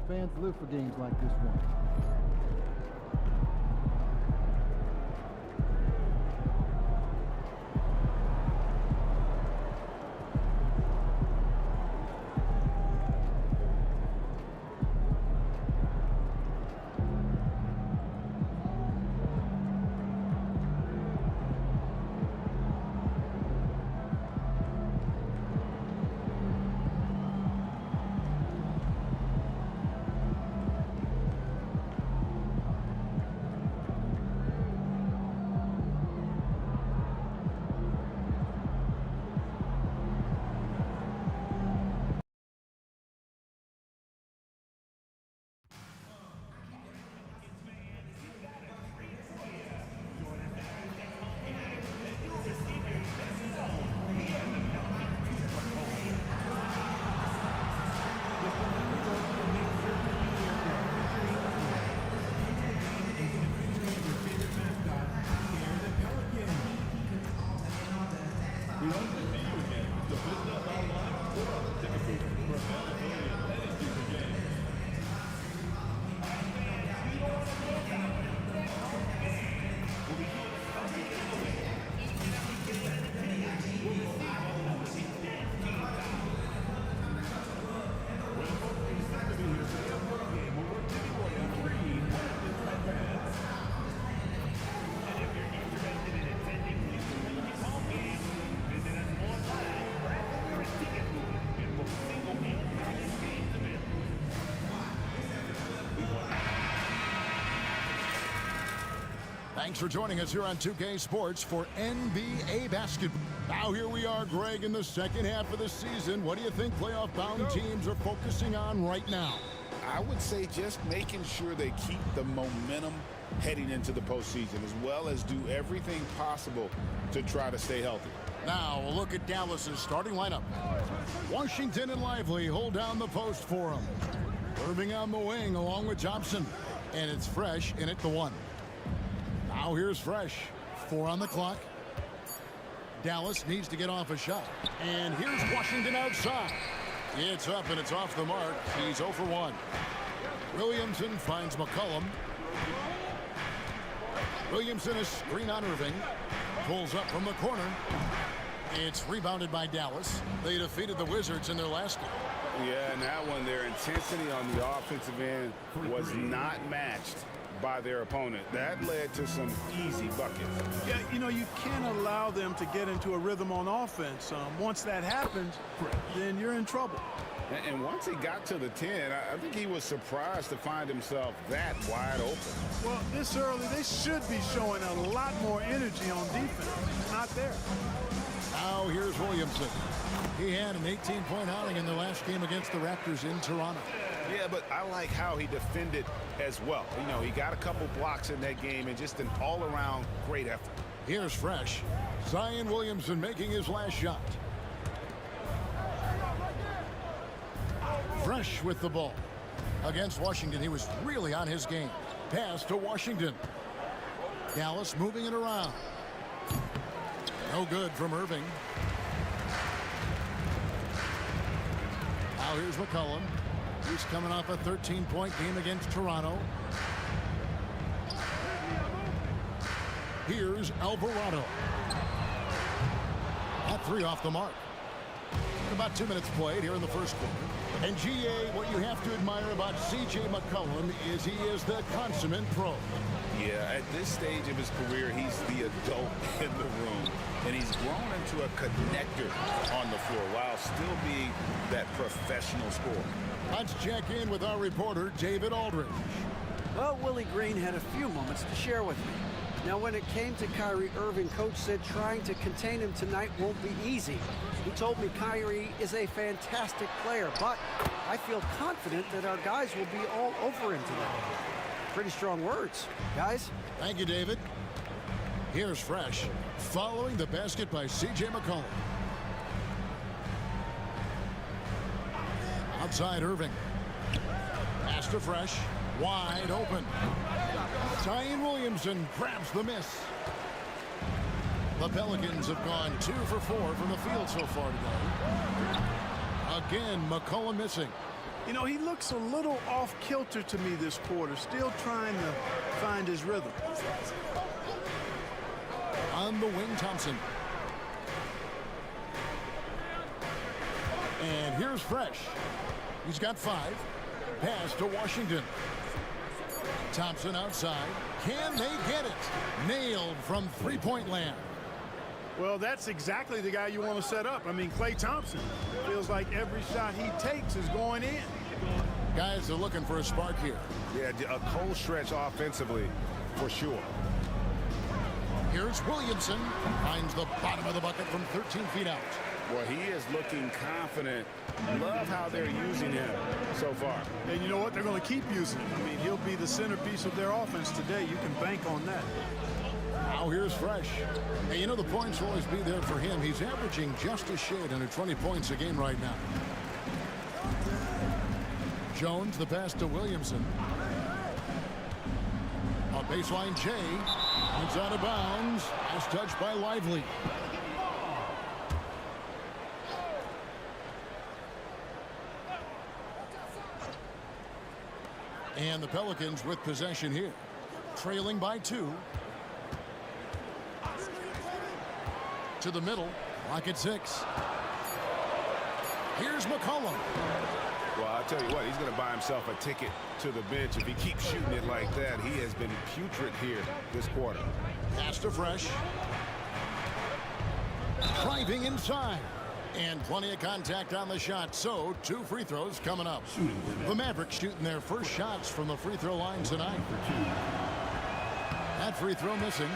Fans live for games like this one. Thanks for joining us here on 2K Sports for NBA basketball. Now here we are, Greg, in the second half of the season. What do you think playoff-bound teams are focusing on right now? I would say just making sure they keep the momentum heading into the postseason, as well as do everything possible to try to stay healthy. Now a look at Dallas's starting lineup. Washington and Lively hold down the post for him. Irving on the wing along with Thompson. And it's Fresh in at the 1. Now here's Fresh. 4 on the clock. Dallas needs to get off a shot. And here's Washington outside. It's up and it's off the mark. He's 0 for 1. Williamson finds McCollum. Williamson a screen on Irving. Pulls up from the corner. It's rebounded by Dallas. They defeated the Wizards in their last game. Yeah, and that one, their intensity on the offensive end was not matched by their opponent. That led to some easy buckets. Yeah, you know, you can't allow them to get into a rhythm on offense. Once that happens, then you're in trouble. And once he got to the 10, I think he was surprised to find himself that wide open. Well, this early, they should be showing a lot more energy on defense. Not there. Now here's Williamson. He had an 18-point outing in the last game against the Raptors in Toronto. Yeah, but I like how he defended as well. You know, he got a couple blocks in that game and just an all-around great effort. Here's Fresh. Zion Williamson making his last shot. Fresh with the ball. Against Washington, he was really on his game. Pass to Washington. Dallas moving it around. No good from Irving. Now here's McCollum. He's coming off a 13-point game against Toronto. Here's Alvarado. At 3 off the mark. About 2 minutes played here in the first quarter. And GA, what you have to admire about C.J. McCollum is he is the consummate pro. Yeah, at this stage of his career, he's the adult in the room. And he's grown into a connector on the floor while still being that professional scorer. Let's check in with our reporter, David Aldridge. Well, Willie Green had a few moments to share with me. Now, when it came to Kyrie Irving, Coach said trying to contain him tonight won't be easy. He told me Kyrie is a fantastic player, but I feel confident that our guys will be all over him tonight. Pretty strong words, guys. Thank you, David. Here's Fresh, following the basket by C.J. McCollum. Outside Irving. Pass to Fresh, wide open. Zion Williamson grabs the miss. The Pelicans have gone 2 for 4 from the field so far today. Again, McCollum missing. You know, he looks a little off kilter to me this quarter, still trying to find his rhythm. On the wing, Thompson. And here's Fresh. He's got 5. Pass to Washington. Thompson outside. Can they get it? Nailed from three-point land. Well, that's exactly the guy you want to set up. I mean, Klay Thompson feels like every shot he takes is going in. Guys are looking for a spark here. Yeah, a cold stretch offensively, for sure. Here's Williamson. Finds the bottom of the bucket from 13 feet out. Well, he is looking confident. Love how they're using him so far. And you know what? They're going to keep using him. I mean, he'll be the centerpiece of their offense today. You can bank on that. Now here's Fresh. Hey, you know the points will always be there for him. He's averaging just a shade under 20 points a game right now. Jones, the pass to Williamson. On baseline, Jay. It's out of bounds. Nice touch by Lively. And the Pelicans with possession here. Trailing by 2. To the middle. Lock at 6. Here's McCollum. Well, I'll tell you what, he's going to buy himself a ticket to the bench. If he keeps shooting it like that, he has been putrid here this quarter. Pass to Fresh. Driving inside. And plenty of contact on the shot. So, 2 free throws coming up. The Mavericks shooting their first shots from the free throw line tonight. That free throw missing.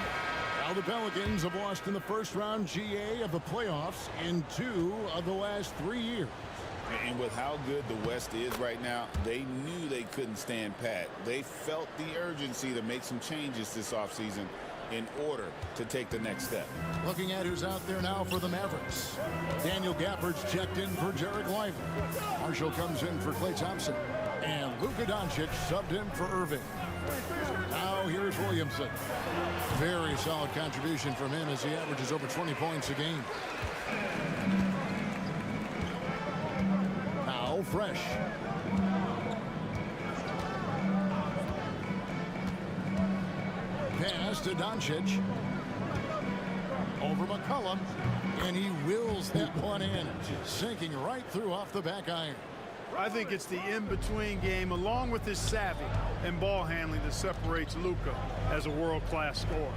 Now the Pelicans have lost in the first round GA of the playoffs in 2 of the last 3 years. And with how good the West is right now, they knew they couldn't stand pat. They felt the urgency to make some changes this offseason in order to take the next step. Looking at who's out there now for the Mavericks. Daniel Gafford's checked in for Derek Lively. Marshall comes in for Klay Thompson. And Luka Doncic subbed in for Irving. Now here's Williamson. Very solid contribution from him as he averages over 20 points a game. Now Fresh. Pass to Doncic. Over McCollum. And he wills that one in. Sinking right through off the back iron. I think it's the in-between game, along with his savvy and ball handling, that separates Luka as a world-class scorer.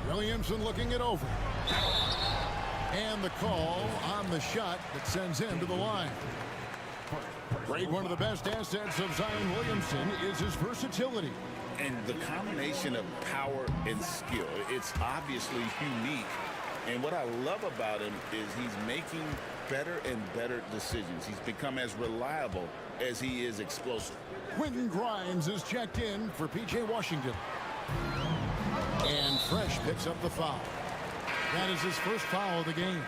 Williamson looking it over. And the call on the shot that sends him to the line. Greg, one of the best assets of Zion Williamson is his versatility. And the combination of power and skill, it's obviously unique. And what I love about him is he's making better and better decisions. He's become as reliable as he is explosive. Quentin Grimes is checked in for P.J. Washington. And Fresh picks up the foul. That is his first foul of the game.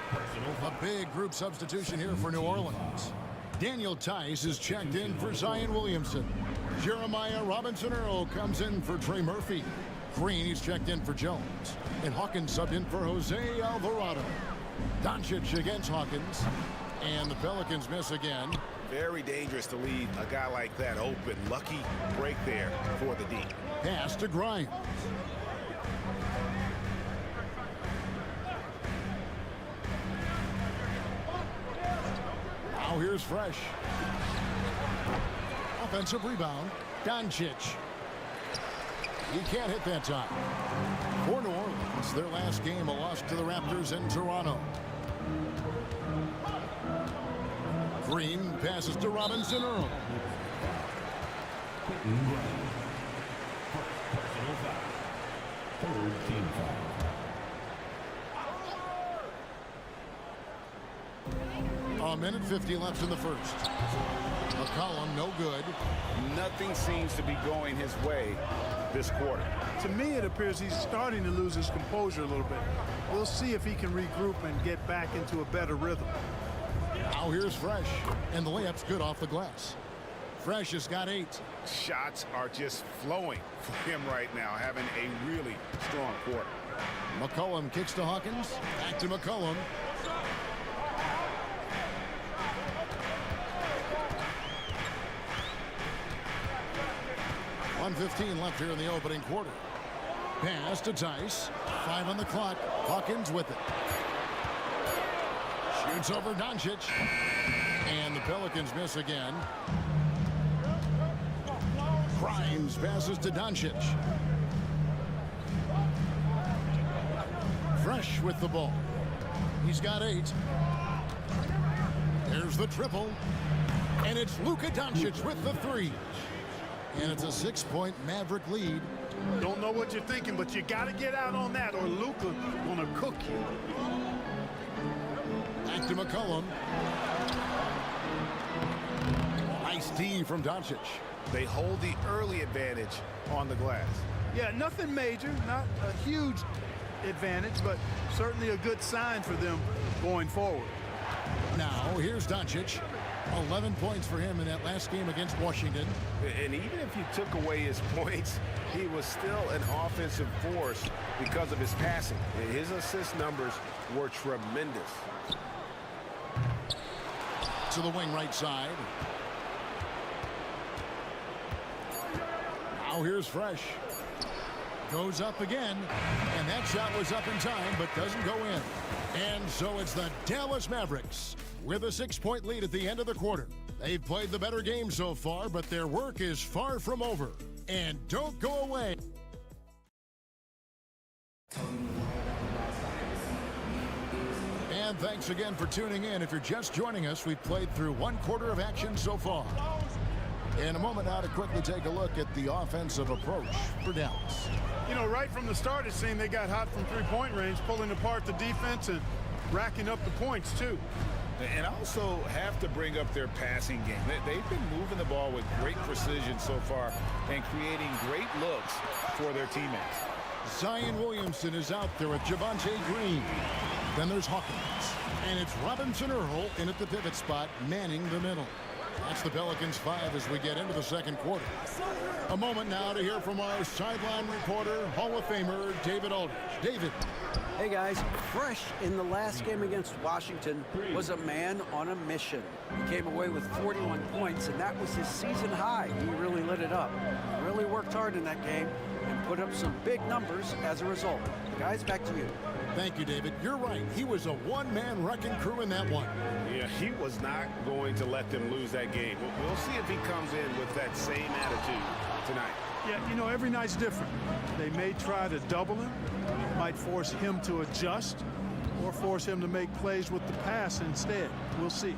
A big group substitution here for New Orleans. Daniel Tice is checked in for Zion Williamson. Jeremiah Robinson-Earl comes in for Trey Murphy. Green, he's checked in for Jones. And Hawkins subbed in for Jose Alvarado. Doncic against Hawkins. And the Pelicans miss again. Very dangerous to leave a guy like that open. Lucky break there for the D. Pass to Grimes. Now here's Fresh. Offensive rebound. Doncic. He can't hit that time. For New Orleans, their last game, a loss to the Raptors in Toronto. Green passes to Robinson-Earl. A minute 50 left in the first. McCollum, no good. Nothing seems to be going his way this quarter. To me, it appears he's starting to lose his composure a little bit. We'll see if he can regroup and get back into a better rhythm. Now here's Fresh. And the layup's good off the glass. Fresh has got 8. Shots are just flowing for him right now, having a really strong quarter. McCollum kicks to Hawkins. Back to McCollum. 1:15 left here in the opening quarter. Pass to Tice. 5 on the clock. Hawkins with it. Shoots over Doncic. And the Pelicans miss again. Grimes passes to Doncic. Fresh with the ball. He's got 8. There's the triple. And it's Luka Doncic with the 3. And it's a 6-point Maverick lead. Don't know what you're thinking, but you got to get out on that or Luka gonna cook you. Back to McCollum. Nice D from Doncic. They hold the early advantage on the glass. Yeah, nothing major, not a huge advantage, but certainly a good sign for them going forward. Now, here's Doncic. 11 points for him in that last game against Washington. And even if you took away his points, he was still an offensive force because of his passing. His assist numbers were tremendous. To the wing right side. Now here's Fresh. Goes up again. And that shot was up in time, but doesn't go in. And so it's the Dallas Mavericks with a 6-point lead at the end of the quarter. They've played the better game so far, but their work is far from over. And don't go away. And thanks again for tuning in. If you're just joining us, we've played through 1 quarter of action so far. In a moment now to quickly take a look at the offensive approach for Dallas. You know, right from the start, it seemed they got hot from three-point range, pulling apart the defense and racking up the points, too. And also have to bring up their passing game. They've been moving the ball with great precision so far and creating great looks for their teammates. Zion Williamson is out there with Javonte Green. Then there's Hawkins. And it's Robinson Earl in at the pivot spot, manning the middle. That's the Pelicans 5 as we get into the second quarter. A moment now to hear from our sideline reporter, Hall of Famer David Aldridge. David. Hey guys, Fresh in the last game against Washington was a man on a mission. He came away with 41 points, and that was his season high. He really lit it up. He really worked hard in that game and put up some big numbers as a result. Guys, back to you. Thank you, David. You're right. He was a one-man wrecking crew in that one. Yeah, he was not going to let them lose that game. We'll see if he comes in with that same attitude tonight. Yeah, you know, every night's different. They may try to double him, might force him to adjust, or force him to make plays with the pass instead. We'll see.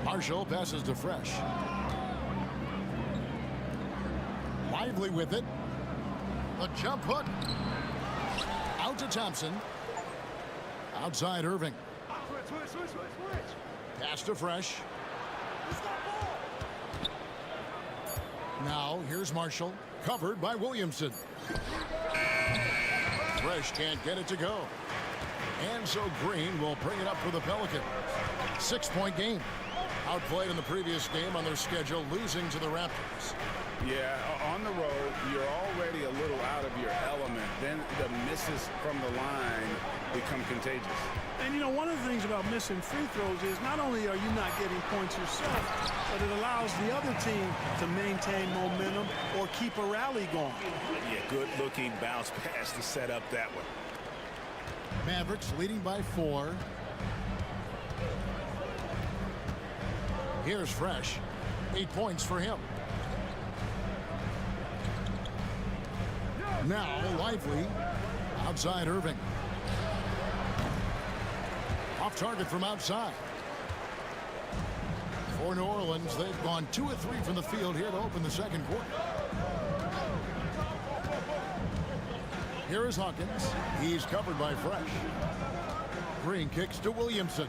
Marshall passes to Fresh. Lively with it. The jump hook. Out to Thompson. Outside Irving. Pass to Fresh. Now here's Marshall. Covered by Williamson. Fresh can't get it to go. And so Green will bring it up for the Pelicans. 6-point game. Outplayed in the previous game on their schedule, losing to the Raptors. Yeah, on the road, you're already a little out of your element. Then the misses from the line become contagious. And, you know, one of the things about missing free throws is not only are you not getting points yourself, but it allows the other team to maintain momentum or keep a rally going. Yeah, good-looking bounce pass to set up that one. Mavericks leading by 4. Here's Fresh. 8 points for him. Now Lively. Outside Irving. Off target from outside. For New Orleans, they've gone 2 of 3 from the field here to open the second quarter. Here is Hawkins. He's covered by Fresh. Green kicks to Williamson.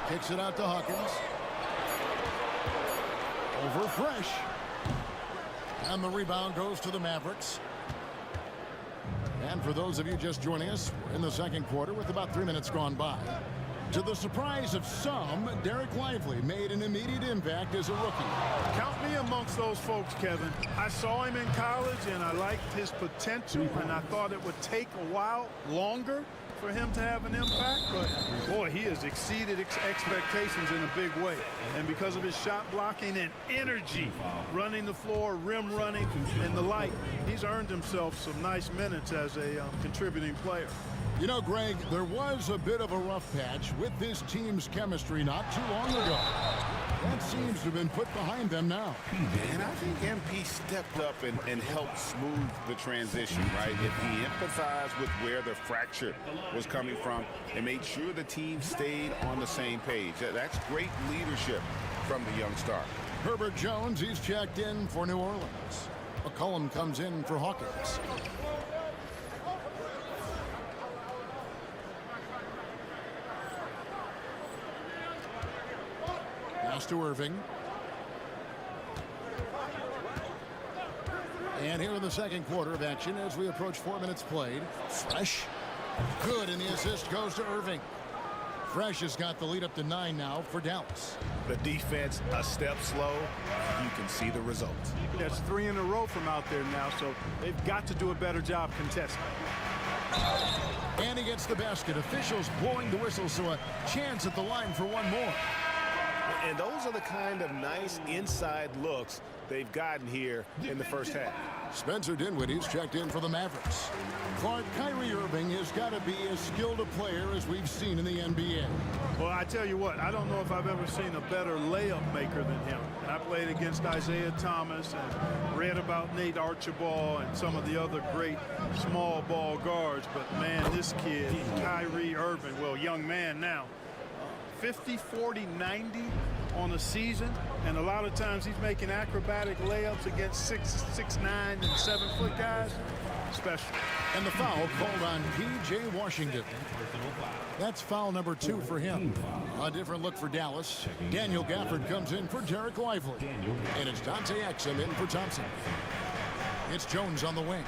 Kicks it out to Hawkins. Over Fresh. And the rebound goes to the Mavericks. And for those of you just joining us, we're in the second quarter with about 3 minutes gone by. To the surprise of some, Derek Lively made an immediate impact as a rookie. Count me amongst those folks, Kevin. I saw him in college, and I liked his potential, and I thought it would take a while longer for him to have an impact, but boy, he has exceeded expectations in a big way. And because of his shot blocking and energy, running the floor, rim running, and the like, he's earned himself some nice minutes as a contributing player. You know, Greg, there was a bit of a rough patch with this team's chemistry not too long ago. That seems to have been put behind them now. And I think MP stepped up and helped smooth the transition, right? If he empathized with where the fracture was coming from and made sure the team stayed on the same page. That's great leadership from the young star. Herbert Jones, he's checked in for New Orleans. McCollum comes in for Hawkins. Pass to Irving. And here in the second quarter of action as we approach 4 minutes played. Fresh. Good, and the assist goes to Irving. Fresh has got the lead up to 9 now for Dallas. The defense a step slow. You can see the results. That's 3 in a row from out there now, so they've got to do a better job contesting. And he gets the basket. Officials blowing the whistle, so a chance at the line for one more. And those are the kind of nice inside looks they've gotten here in the first half. Spencer Dinwiddie's checked in for the Mavericks. Clark, Kyrie Irving has got to be as skilled a player as we've seen in the NBA. Well, I tell you what, I don't know if I've ever seen a better layup maker than him. And I played against Isaiah Thomas and read about Nate Archibald and some of the other great small ball guards. But, man, this kid, Kyrie Irving, well, young man now, 50, 40, 90 on a season, and a lot of times he's making acrobatic layups against 6'9" and 7-foot guys. Special. And the foul called on P.J. Washington. That's foul number 2 for him. A different look for Dallas. Daniel Gafford comes in for Derek Lively. And it's Dante Exum in for Thompson. It's Jones on the wing.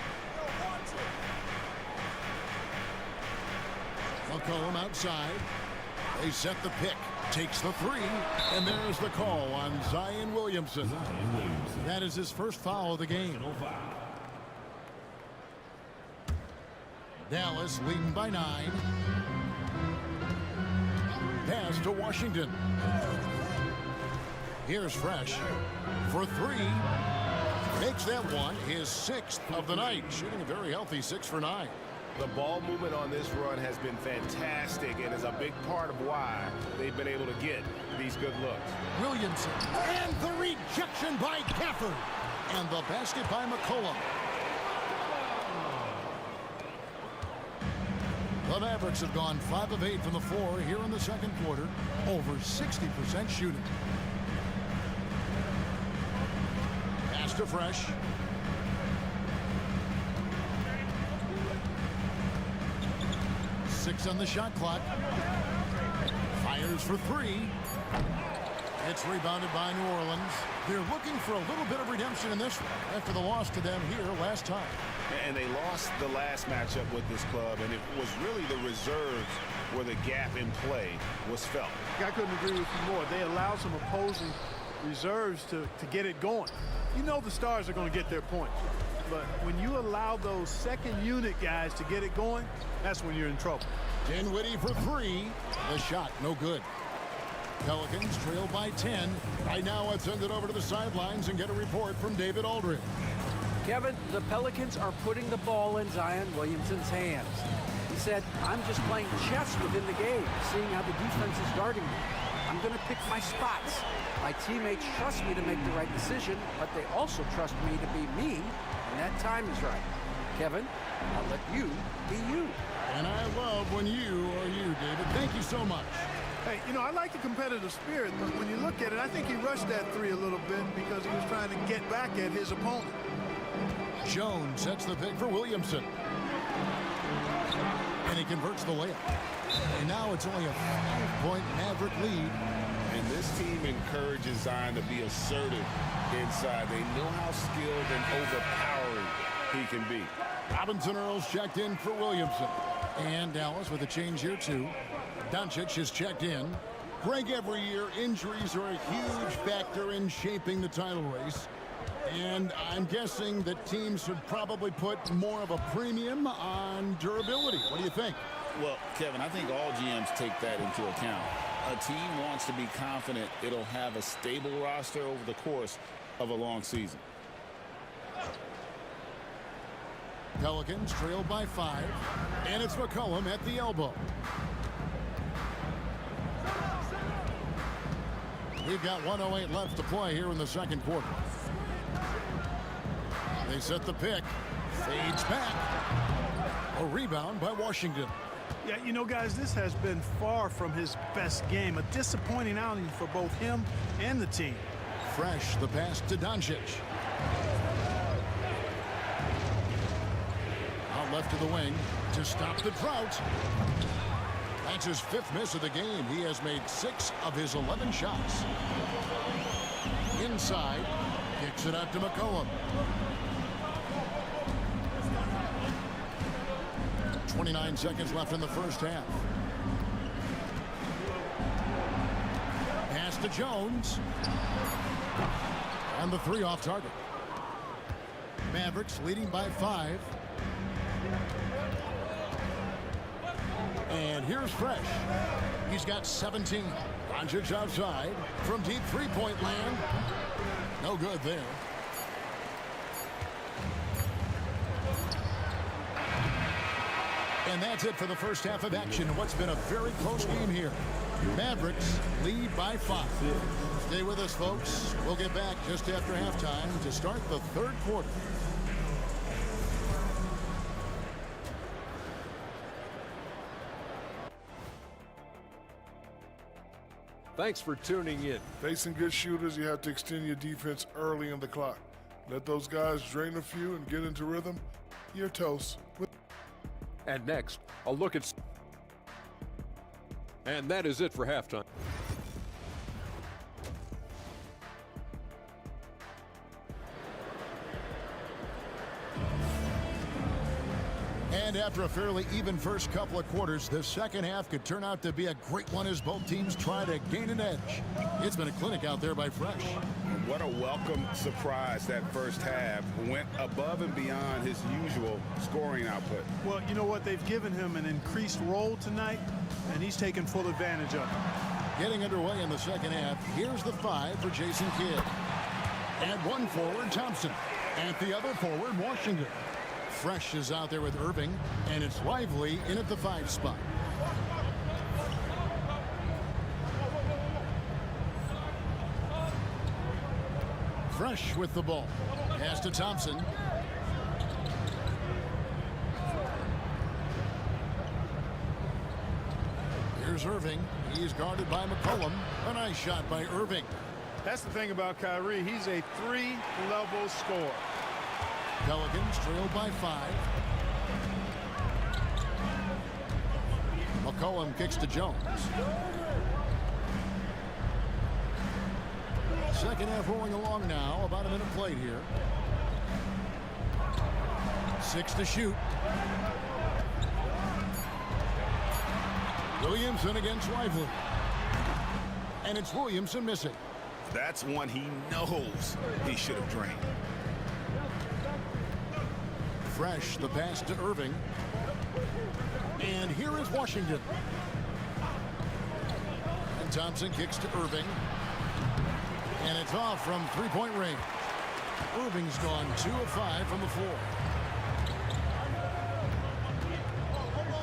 McCollum outside. They set the pick. Takes the 3. And there's the call on Zion Williamson. That is his first foul of the game. Dallas leading by 9. Pass to Washington. Here's Fresh for 3. Makes that one his 6th of the night. Shooting a very healthy 6 for 9. The ball movement on this run has been fantastic and is a big part of why they've been able to get these good looks. Williamson. And the rejection by Gafford. And the basket by McCollum. The Mavericks have gone 5 of 8 from the floor here in the second quarter. Over 60% shooting. Pass to Fresh. Six on the shot clock. Fires for 3. It's rebounded by New Orleans. They're looking for a little bit of redemption in this one after the loss to them here last time. And they lost the last matchup with this club, and it was really the reserves where the gap in play was felt. I couldn't agree with you more. They allow some opposing reserves to get it going. You know the stars are going to get their points. But when you allow those second unit guys to get it going, that's when you're in trouble. Dinwiddie for 3. The shot, no good. Pelicans trail by 10. Right now, let's send it over to the sidelines and get a report from David Aldridge. Kevin, the Pelicans are putting the ball in Zion Williamson's hands. He said, I'm just playing chess within the game, seeing how the defense is guarding me. I'm going to pick my spots. My teammates trust me to make the right decision, but they also trust me to be me when that time is right. Kevin, I'll let you be you. And I love when you are you, David. Thank you so much. Hey, you know, I like the competitive spirit, but when you look at it, I think he rushed that 3 a little bit because he was trying to get back at his opponent. Jones sets the pick for Williamson. And he converts the layup. And now it's only a 5-point Maverick lead. And this team encourages Zion to be assertive inside. They know how skilled and overpowering he can be. Robinson Earls checked in for Williamson. And Dallas with a change here too. Doncic is checked in. Greg, every year injuries are a huge factor in shaping the title race. And I'm guessing that teams should probably put more of a premium on durability. What do you think? Well, Kevin, I think all GMs take that into account. A team wants to be confident it'll have a stable roster over the course of a long season. Pelicans trail by 5, and it's McCollum at the elbow. We've got 1:08 left to play here in the second quarter. They set the pick. Fades back. A rebound by Washington. Yeah, you know, guys, this has been far from his best game. A disappointing outing for both him and the team. Fresh, the pass to Doncic. Out left to the wing to stop the drought. That's his 5th miss of the game. He has made 6 of his 11 shots. Inside, kicks it out to McCollum. 29 seconds left in the first half. Pass to Jones. And the 3 off target. Mavericks leading by 5. And here's Fresh. He's got 17. Doncic outside from deep 3-point land. No good there. And that's it for the first half of action. What's been a very close game here. Mavericks lead by 5. Stay with us, folks. We'll get back just after halftime to start the third quarter. Thanks for tuning in. Facing good shooters, you have to extend your defense early in the clock. Let those guys drain a few and get into rhythm. You're toast. And next, a look at... And that is it for halftime. And after a fairly even first couple of quarters, the second half could turn out to be a great one as both teams try to gain an edge. It's been a clinic out there by Fresh. What a welcome surprise that first half. Went above and beyond his usual scoring output. Well, you know what? They've given him an increased role tonight, and he's taken full advantage of it. Getting underway in the second half, here's the 5 for Jason Kidd. And one forward, Thompson. At the other forward, Washington. Fresh is out there with Irving, and it's Lively in at the 5 spot. Fresh with the ball. Pass to Thompson. Here's Irving. He's guarded by McCollum. A nice shot by Irving. That's the thing about Kyrie. He's a 3-level scorer. Pelicans trail by 5. McCollum kicks to Jones. Second half rolling along now. About a minute played here. 6 to shoot. Williamson against Lively. And it's Williamson missing. That's one he knows he should have drained. Fresh, the pass to Irving. And here is Washington. And Thompson kicks to Irving. And it's off from 3-point range. Irving's gone 2 of 5 from the floor.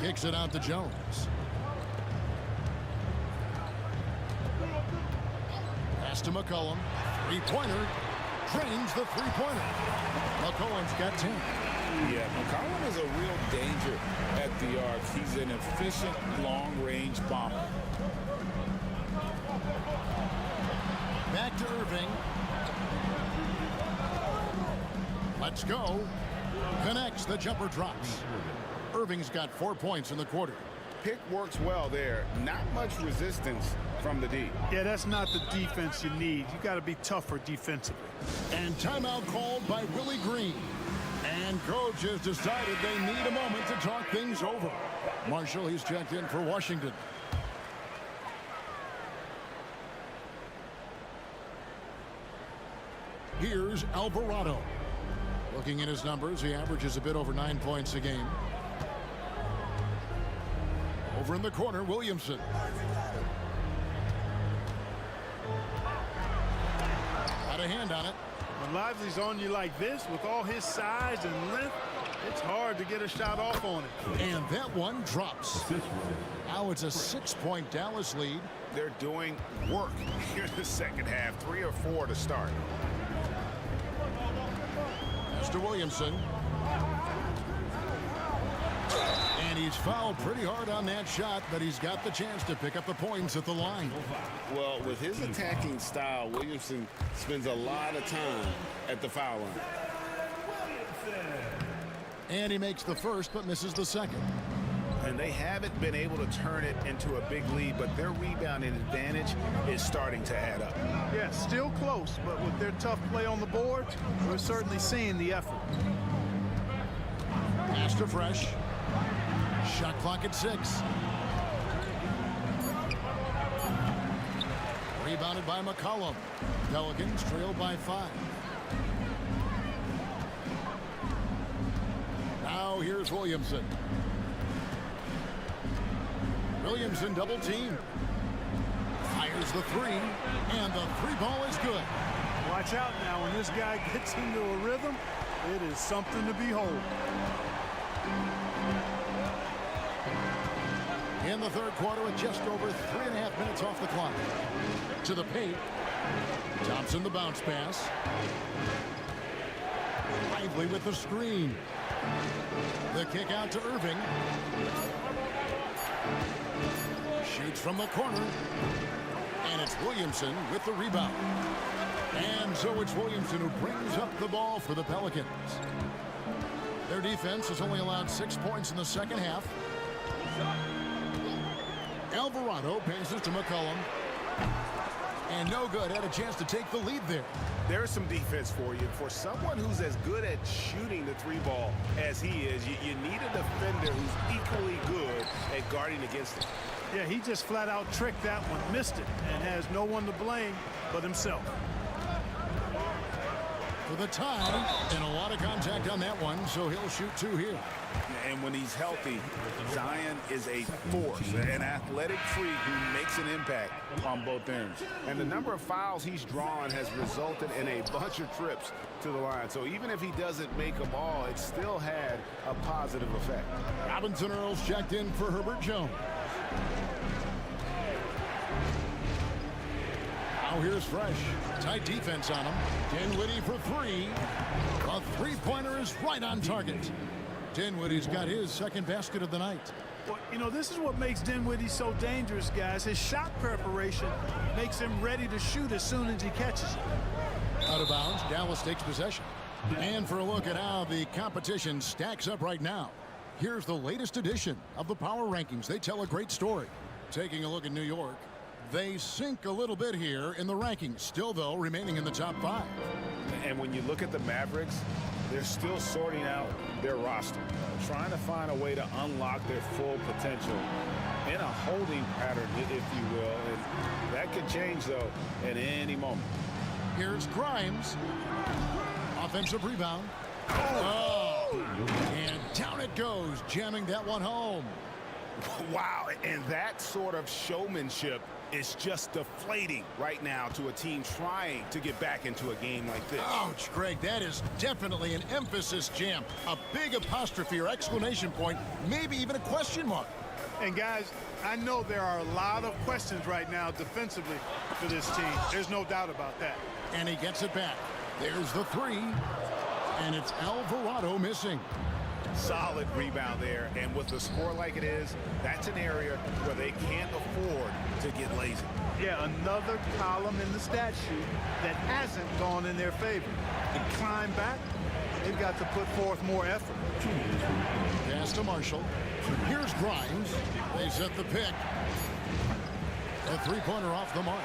Kicks it out to Jones. Pass to McCollum. 3-pointer. Drains the 3-pointer. McCollum's got 10. Yeah, McCollum is a real danger at the arc. He's an efficient long-range bomber. Back to Irving. Let's go. Connects, the jumper drops. Irving's got 4 points in the quarter. Pick works well there. Not much resistance from the D. Yeah, that's not the defense you need. You got to be tougher defensively. And timeout called by Willie Green. And coach has decided they need a moment to talk things over. Marshall, he's checked in for Washington. Here's Alvarado. Looking at his numbers, he averages a bit over 9 points a game. Over in the corner, Williamson. Got a hand on it. When Lively's on you like this, with all his size and length, it's hard to get a shot off on it. And that one drops. Now it's a 6-point Dallas lead. They're doing work here in the second half. 3 or 4 to start. Mr. Williamson. And he's fouled pretty hard on that shot, but he's got the chance to pick up the points at the line. Well, with his attacking style, Williamson spends a lot of time at the foul line. And he makes the first, but misses the second. And they haven't been able to turn it into a big lead, but their rebounding advantage is starting to add up. Yeah, still close, but with their tough play on the board, we're certainly seeing the effort. Pass to Fresh. Shot clock at 6. Rebounded by McCollum. Pelicans trail by 5. Now here's Williamson. Williamson double team. Fires the 3, and the 3 ball is good. Watch out now. When this guy gets into a rhythm, it is something to behold. In the third quarter with just over 3.5 minutes off the clock. To the paint. Thompson the bounce pass. Lively with the screen. The kick out to Irving. Shoots from the corner. And it's Williamson with the rebound. And so it's Williamson who brings up the ball for the Pelicans. Their defense has only allowed 6 points in the second half. Alvarado passes to McCollum. And no good. Had a chance to take the lead there. There's some defense for you. For someone who's as good at shooting the 3 ball as he is, you need a defender who's equally good at guarding against it. Yeah, he just flat out tricked that one, missed it, and has no one to blame but himself. For the tie, and a lot of contact on that one, so he'll shoot 2 here. And when he's healthy, Zion is a force, an athletic freak who makes an impact on both ends. And the number of fouls he's drawn has resulted in a bunch of trips to the line. So even if he doesn't make them all, it still had a positive effect. Robinson Earls checked in for Herbert Jones. Now here's Fresh. Tight defense on him. Dinwiddie for 3. A 3-pointer is right on target. Dinwiddie's got his second basket of the night. Well, you know, this is what makes Dinwiddie so dangerous, guys. His shot preparation makes him ready to shoot as soon as he catches it. Out of bounds, Dallas takes possession. And for a look at how the competition stacks up right now, here's the latest edition of the Power Rankings. They tell a great story. Taking a look at New York, they sink a little bit here in the rankings, still, though, remaining in the top 5. And when you look at the Mavericks, they're still sorting out their roster, trying to find a way to unlock their full potential in a holding pattern, if you will. And that could change, though, at any moment. Here's Grimes. Offensive rebound. Oh! And down it goes, jamming that one home. Wow, and that sort of showmanship is just deflating right now to a team trying to get back into a game like this. Ouch, Greg, that is definitely an emphasis jam. A big apostrophe or exclamation point, maybe even a question mark. And guys, I know there are a lot of questions right now defensively for this team. There's no doubt about that. And he gets it back. There's the 3. And it's Alvarado missing. Solid rebound there, and with a score like it is, that's an area where they can't afford to get lazy. Yeah, another column in the stat sheet that hasn't gone in their favor. To climb back, they've got to put forth more effort. Pass to Marshall. Here's Grimes. They set the pick. A 3-pointer off the mark.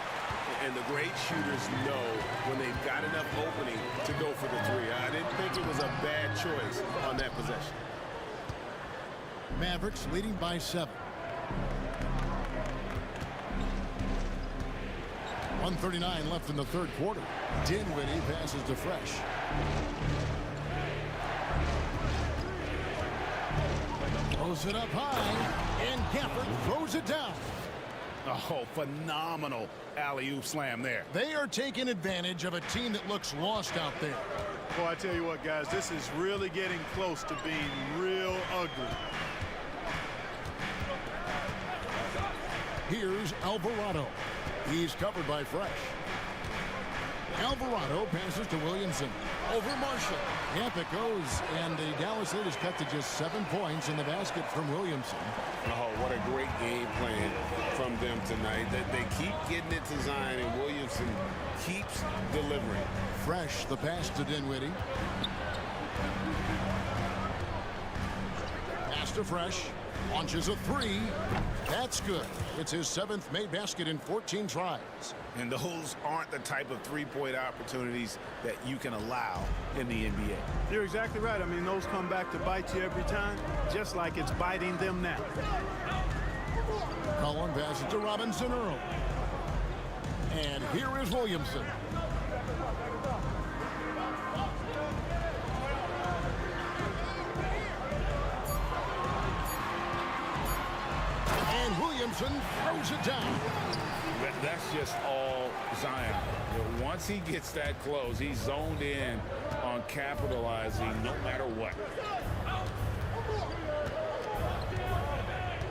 And the great shooters know when they've got enough opening to go for the 3. I didn't think it was a bad choice on that possession. Mavericks leading by 7. 1:39 left in the third quarter. Dinwiddie passes to Fresh. Throws it up high, and Gafford throws it down. Oh, phenomenal alley-oop slam there. They are taking advantage of a team that looks lost out there. Well, I tell you what, guys, this is really getting close to being real ugly. Here's Alvarado. He's covered by Fresh. Alvarado passes to Williamson. Over Marshall. Yep, it goes. And the Dallas lead is cut to just 7 points in the basket from Williamson. Oh, what a great game plan from them tonight. They keep getting it to Zion, and Williamson keeps delivering. Fresh, the pass to Dinwiddie. Pass to Fresh. Launches a three. That's good. It's his 7th made basket in 14 tries. And those aren't the type of three-point opportunities that you can allow in the NBA. You're exactly right. I mean, those come back to bite you every time, just like it's biting them now. Cullen passes to Robinson Earl. And here is Williamson. And Williamson throws it down. That's just all Zion. But once he gets that close, he's zoned in on capitalizing no matter what.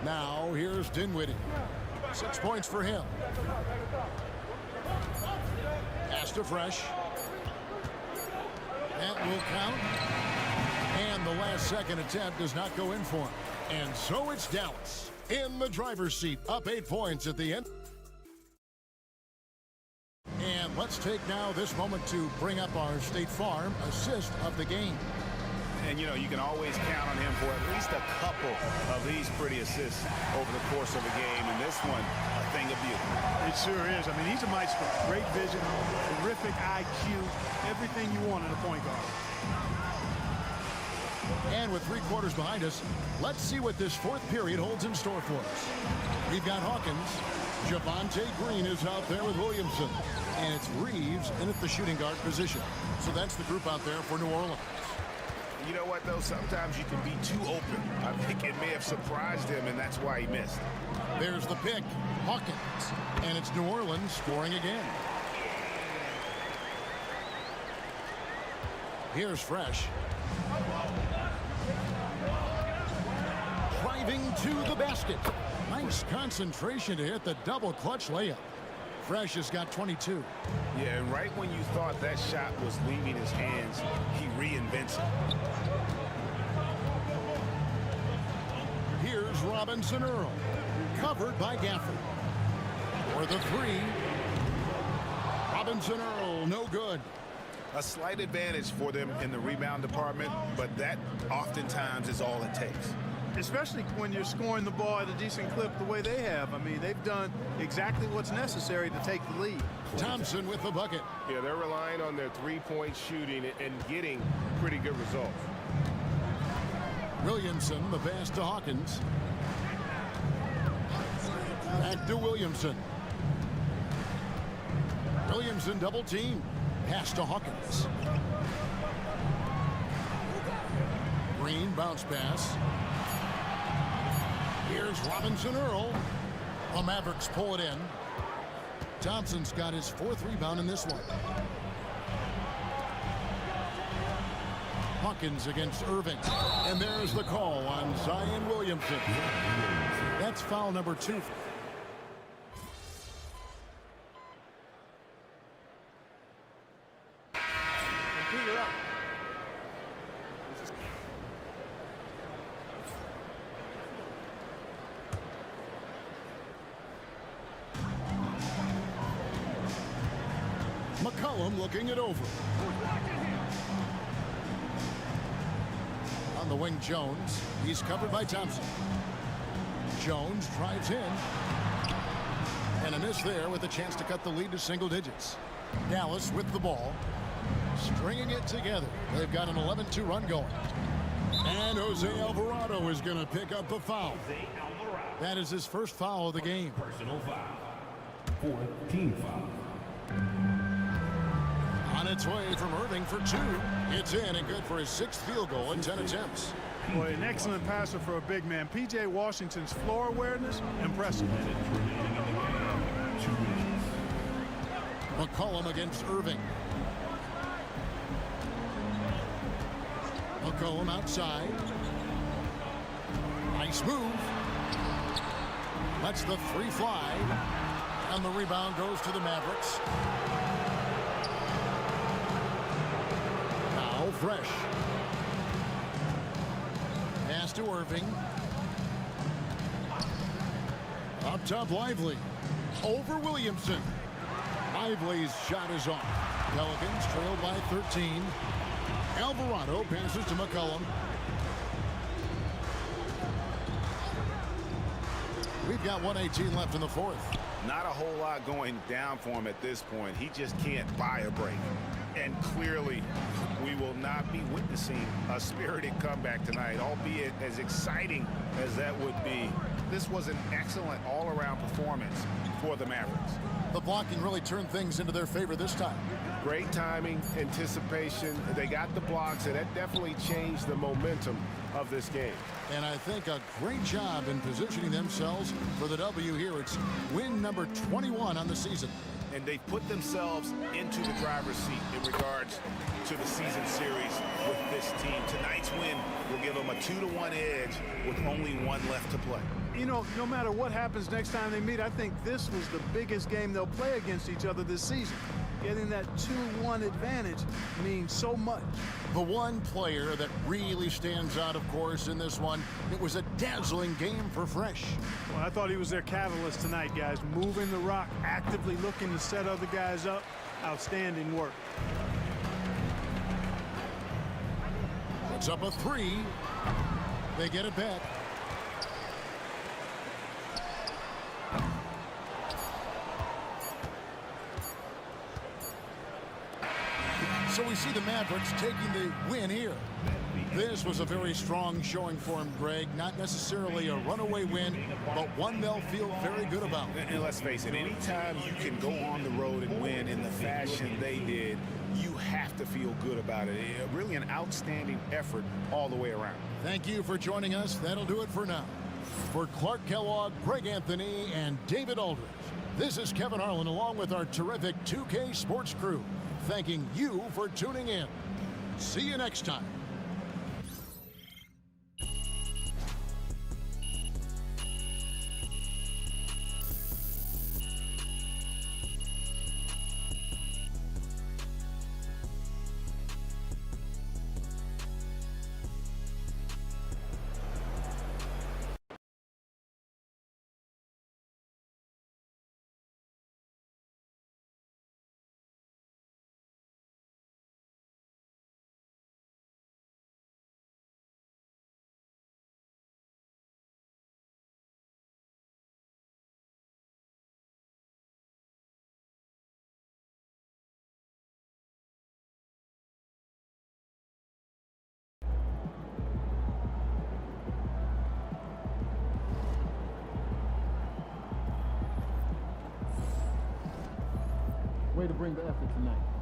Now here's Dinwiddie. 6 points for him. Pass to Fresh. That will count. And the last second attempt does not go in for him. And so it's Dallas in the driver's seat, up 8 points at the end. And let's take now this moment to bring up our State Farm assist of the game. And, you know, you can always count on him for at least a couple of these pretty assists over the course of a game. And this one, a thing of beauty. It sure is. I mean, he's a maestro. Great vision, terrific IQ, everything you want in a point guard. And with 3 quarters behind us, let's see what this 4th period holds in store for us. We've got Hawkins. Javonte Green is out there with Williamson. And it's Reeves in at the shooting guard position. So that's the group out there for New Orleans. You know what, though? Sometimes you can be too open. I think it may have surprised him, and that's why he missed. There's the pick, Hawkins. And it's New Orleans scoring again. Here's Fresh. Driving to the basket. Nice concentration to hit the double clutch layup. Fresh has got 22. Yeah, and right when you thought that shot was leaving his hands, he reinvents it. Here's Robinson Earl. Covered by Gafford. For the 3. Robinson Earl, no good. A slight advantage for them in the rebound department, but that oftentimes is all it takes. Especially when you're scoring the ball at a decent clip the way they have. I mean, they've done exactly what's necessary to take the lead. Thompson with the bucket. Yeah, they're relying on their three-point shooting and getting pretty good results. Williamson, the pass to Hawkins. Back to Williamson. Williamson double team. Pass to Hawkins. Green bounce pass. Here's Robinson Earl. The Mavericks pull it in. Thompson's got his 4th rebound in this one. Hawkins against Irving. And there's the call on Zion Williamson. That's foul number 2. McCollum looking it over. On the wing, Jones. He's covered by Thompson. Jones drives in. And a miss there with a chance to cut the lead to single digits. Dallas with the ball. Stringing it together. They've got an 11-2 run going. And Jose Alvarado is going to pick up the foul. That is his first foul of the game. Personal foul. 4th team foul. On its way from Irving for 2. It's in and good for his 6th field goal in 10 attempts. Boy, an excellent passer for a big man. P.J. Washington's floor awareness, impressive. McCollum against Irving. McCollum outside. Nice move. Lets the three fly. And the rebound goes to the Mavericks. Now Fresh. Pass to Irving. Up top, Lively. Over Williamson. Lively's shot is off. Pelicans trail by 13. Alvarado passes to McCollum. We've got 1:18 left in the fourth. Not a whole lot going down for him at this point. He just can't buy a break. And clearly, we will not be witnessing a spirited comeback tonight, albeit as exciting as that would be. This was an excellent all-around performance for the Mavericks. The blocking really turned things into their favor this time. Great timing, anticipation. They got the blocks, and that definitely changed the momentum of this game. And I think a great job in positioning themselves for the W here. It's win number 21 on the season. And they put themselves into the driver's seat in regards to the season series with this team. Tonight's win will give them a 2-1 edge with only one left to play. You know, no matter what happens next time they meet, I think this was the biggest game they'll play against each other this season. Getting that 2-1 advantage means so much. The one player that really stands out, of course, in this one, it was a dazzling game for Fresh. Well, I thought he was their catalyst tonight, guys. Moving the rock, actively looking to set other guys up. Outstanding work. It's up a three. They get it back. So we see the Mavericks taking the win here. This was a very strong showing for him, Greg. Not necessarily a runaway win, but one they'll feel very good about. And let's face it, anytime you can go on the road and win in the fashion they did, you have to feel good about it. Really an outstanding effort all the way around. Thank you for joining us. That'll do it for now. For Clark Kellogg, Greg Anthony, and David Aldridge, this is Kevin Harlan along with our terrific 2K Sports crew, thanking you for tuning in. See you next time. Way to bring the effort tonight.